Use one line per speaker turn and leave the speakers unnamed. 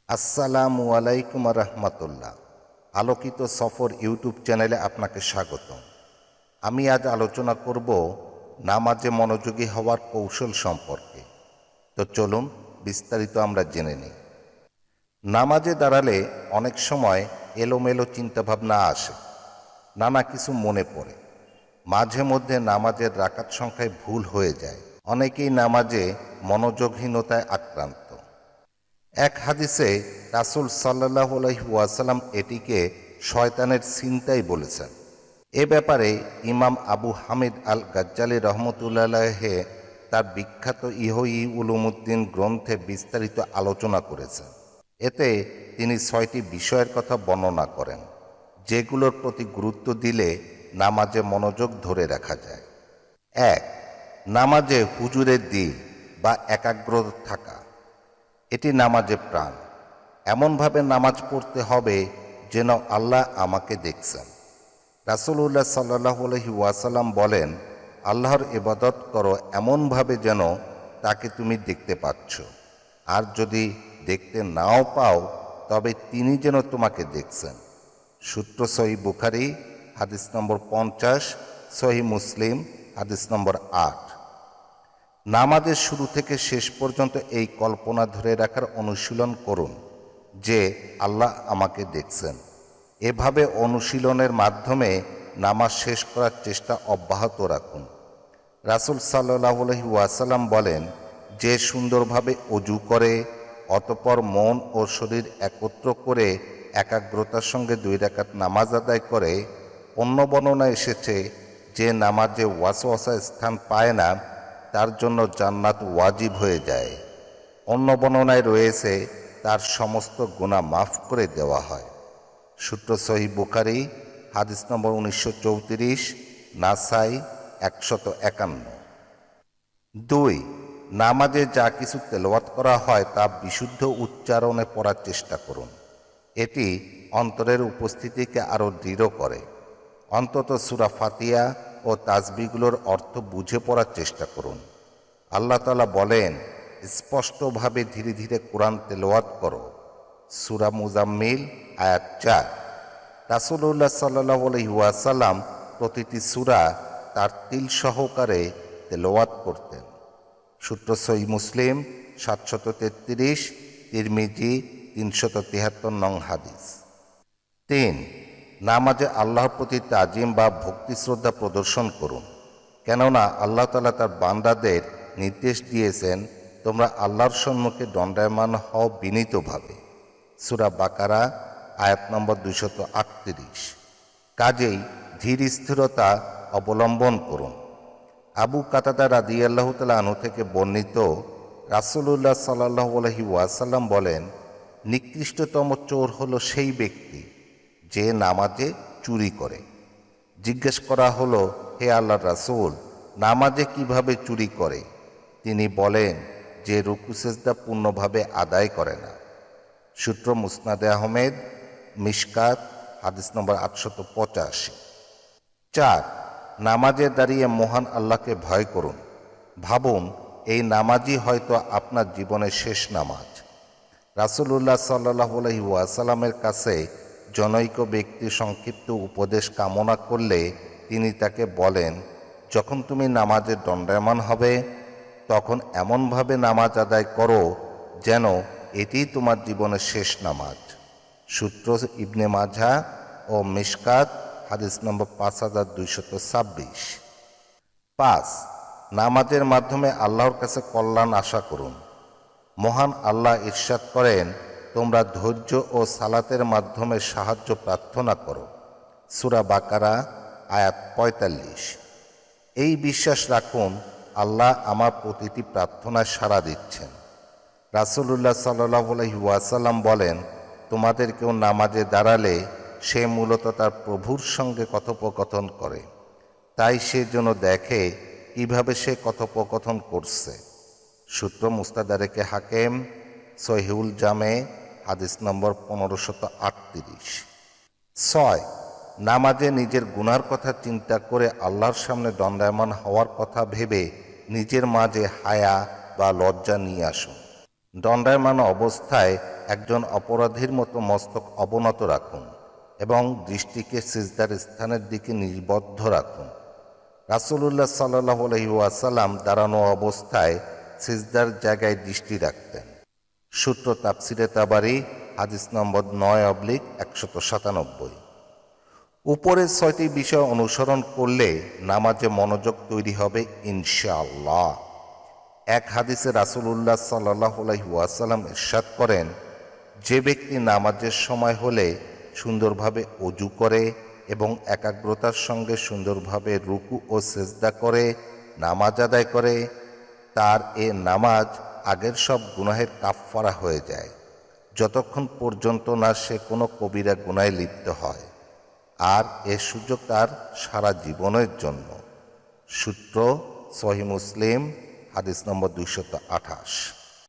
আসসালামু আলাইকুম রহমতুল্লাহ। আলোকিত সফর ইউটিউব চ্যানেলে আপনাকে স্বাগতম। আমি আজ আলোচনা করব নামাজে মনোযোগী হওয়ার কৌশল সম্পর্কে। তো চলুন বিস্তারিত আমরা জেনে নিই। নামাজে দাঁড়ালে অনেক সময় এলোমেলো চিন্তাভাবনা আসে, নানা কিছু মনে পড়ে। মাঝে মধ্যে নামাজের রাকাত সংখ্যায় ভুল হয়ে যায়। অনেকেই নামাজে মনোযোগহীনতায় আক্রান্ত। এক হাদিসে রাসূল সাল্লাল্লাহু আলাইহি ওয়াসাল্লাম এটিকে শয়তানের ছিনতাই বলেছেন। এ ব্যাপারে ইমাম আবু হামিদ আল গাজ্জালি রহমতুল্লাহ তার বিখ্যাত ইহয়ী উলুমুদ্দিন গ্রন্থে বিস্তারিত আলোচনা করেছেন। এতে তিনি 6টি বিষয়ের কথা বর্ণনা করেন, যেগুলোর প্রতি গুরুত্ব দিলে নামাজে মনোযোগ ধরে রাখা যায়। 1. নামাজে হুজুরের দিল বা একাগ্র থাকা। এটি নামাজে প্রাণ। এমনভাবে নামাজ পড়তে হবে যেন আল্লাহ আমাকে দেখছেন। রাসূলুল্লাহ সাল্লাল্লাহু আলাইহি ওয়াসাল্লাম বলেন, আল্লাহর ইবাদত করো এমনভাবে যেন তাকে তুমি দেখতে পাচ্ছ, আর যদি দেখতে নাও পাও তবে তিনি যেন তোমাকে দেখছেন। সূত্র সহিহ বুখারী হাদিস নম্বর 50, সহিহ মুসলিম হাদিস নম্বর 8। নামাজের শুরু থেকে শেষ পর্যন্ত এই কল্পনা ধরে রাখার অনুশীলন করুন যে আল্লাহ আমাকে দেখছেন। এভাবে অনুশীলনের মাধ্যমে নামাজ শেষ করার চেষ্টা অব্যাহত রাখুন। রাসূল সাল্লাল্লাহু আলাইহি ওয়াসাল্লাম বলেন, যে সুন্দরভাবে ওযু করে অতঃপর মন ও শরীর একত্র করে একাগ্রতার সঙ্গে 2 রাকাত নামাজ আদায় করে, অন্য বর্ণনায় এসেছে যে নামাজে ওয়াসওয়াসা স্থান পায় না তার জন্য জান্নাত ওয়াজিব হয়ে যায়। অন্য বর্ণনায় রয়েছে তার সমস্ত গুনাহ মাফ করে দেওয়া হয়। সূত্র সহিহ বুখারী হাদিস নম্বর 1934, নাসাই 151। 2. নামাজে যা কিছু তেলাওয়াত করা হয় তা বিশুদ্ধ উচ্চারণে পড়ার চেষ্টা করুন। এটি অন্তরের উপস্থিতিকে আরও দৃঢ় করে। অন্তত সূরা ফাতিহা ও তাসবিহগুলোর অর্থ বুঝে পড়ার চেষ্টা করুন। আল্লাহ তাআলা বলেন, স্পষ্টভাবে ধীরে ধীরে কোরআন তেলাওয়াত করো। সূরা মুজাম্মিল আয়াত 4। রাসূলুল্লাহ সাল্লাল্লাহু আলাইহি ওয়াসাল্লাম প্রতিটি সূরা তার তিল সহকারে তেলাওয়াত করতেন। সূত্র সহিহ মুসলিম 733, তিরমিজি 373 নং হাদিস। 3. নামাজে আল্লাহর প্রতি তাজিম বা ভক্তি শ্রদ্ধা প্রদর্শন করুন। কেননা আল্লাহ তাআলা তার বান্দাদের নির্দেশ দিয়েছেন, তোমরা আল্লাহর সম্মুখে দণ্ডায়মান হও বিনীতভাবে। সূরা বাকারা আয়াত নম্বর 238। কাজেই ধীর স্থিরতা অবলম্বন করুন। আবু কাতাদা রাদিয়াল্লাহু তাআলা আনহু থেকে বর্ণিত, রাসূলুল্লাহ সাল্লাল্লাহু আলাইহি ওয়াসাল্লাম বলেন, নিকৃষ্টতম চোর হলো সেই ব্যক্তি যে নামাজে চুরি করে। জিজ্ঞেস করা হলো, হে আল্লাহর রাসূল, নামাজে কিভাবে চুরি করে? তিনি বলেন, যে রুকু সেজদা পূর্ণভাবে আদায় করে না। সূত্র মুসনাদে আহমেদ, মিশকাত হাদিস নম্বর 885। 4. নামাজে দাঁড়িয়ে মহান আল্লাহকে ভয় করুন। ভাবুন, এই নামাজই হয়তো আপনার জীবনের শেষ নামাজ। রাসূলুল্লাহ সাল্লাল্লাহু আলাইহি ওয়াসাল্লামের কাছে জনৈক ব্যক্তি সংক্ষিপ্ত উপদেশ কামনা করলে তিনি তাকে বলেন, যখন তুমি নামাজে দণ্ডায়মান হবে তখন এমনভাবে নামাজ আদায় করো যেন এটি তোমার জীবনের শেষ নামাজ। সূত্র ইবনে মাজাহ ও মিশকাত হাদিস নম্বর 5226। 5. নামাজের মাধ্যমে আল্লাহর কাছে কল্যাণ আশা করুন। মহান আল্লাহ ইরশাদ করেন, তোমরা ধৈর্য ও সালাতের মাধ্যমে সাহায্য প্রার্থনা করো। সূরা বাকারা আয়াত 45। এই বিশ্বাস রাখুন, আল্লাহ আমার প্রতিটি প্রার্থনায় সাড়া দিচ্ছেন। রাসূলুল্লাহ সাল্লাল্লাহু আলাইহি ওয়াসাল্লাম বলেন, তোমাদের কেউ নামাজে দাঁড়ালে সে মূলত তার প্রভুর সঙ্গে কথোপকথন করে, তাই সে যেন দেখে কিভাবে সে কথোপকথন করছে। সূত্র মুস্তাদরাকে হাকিম, সহিহুল জামে হাদিস নম্বর 1538। 6. নামাজে নিজের গুনার কথা চিন্তা করে আল্লাহর সামনে দণ্ডায়মান হওয়ার কথা ভেবে নিজের মাঝে হায়া বা লজ্জা নিয়ে আসুন। দণ্ডায়মান অবস্থায় একজন অপরাধীর মতো মস্তক অবনত রাখুন এবং দৃষ্টিকে সিজদার স্থানের দিকে নিবদ্ধ রাখুন। রাসূলুল্লাহ সাল্লাল্লাহু আলাইহি ওয়াসাল্লাম দাঁড়ানো অবস্থায় সিজদার জায়গায় দৃষ্টি রাখতেন। সূত্র তাফসিরে তাবারি, হাদিস নম্বর 9/197। উপরের 6টি বিষয় অনুসরণ করলে নামাজে মনোযোগ তৈরি হবে ইনশাআল্লাহ। এক হাদিসে রাসূলুল্লাহ সাল্লাল্লাহু আলাইহি ওয়াসাল্লাম ইরশাদ করেন, যে ব্যক্তি নামাজের সময় হলে সুন্দরভাবে ওযু করে এবং একাগ্রতার সঙ্গে সুন্দরভাবে রুকু ও সেজদা করে নামাজ আদায় করে, তার এ নামাজ আগের সব গুনাহের কাফফারা হয়ে যায়, যতক্ষণ পর্যন্ত না সে কোনো কবিরা গুনাহে লিপ্ত হয়। আর এ সুযোগ তার সারা জীবনের জন্য। সূত্র সহিহ মুসলিম, হাদিস নম্বর 228।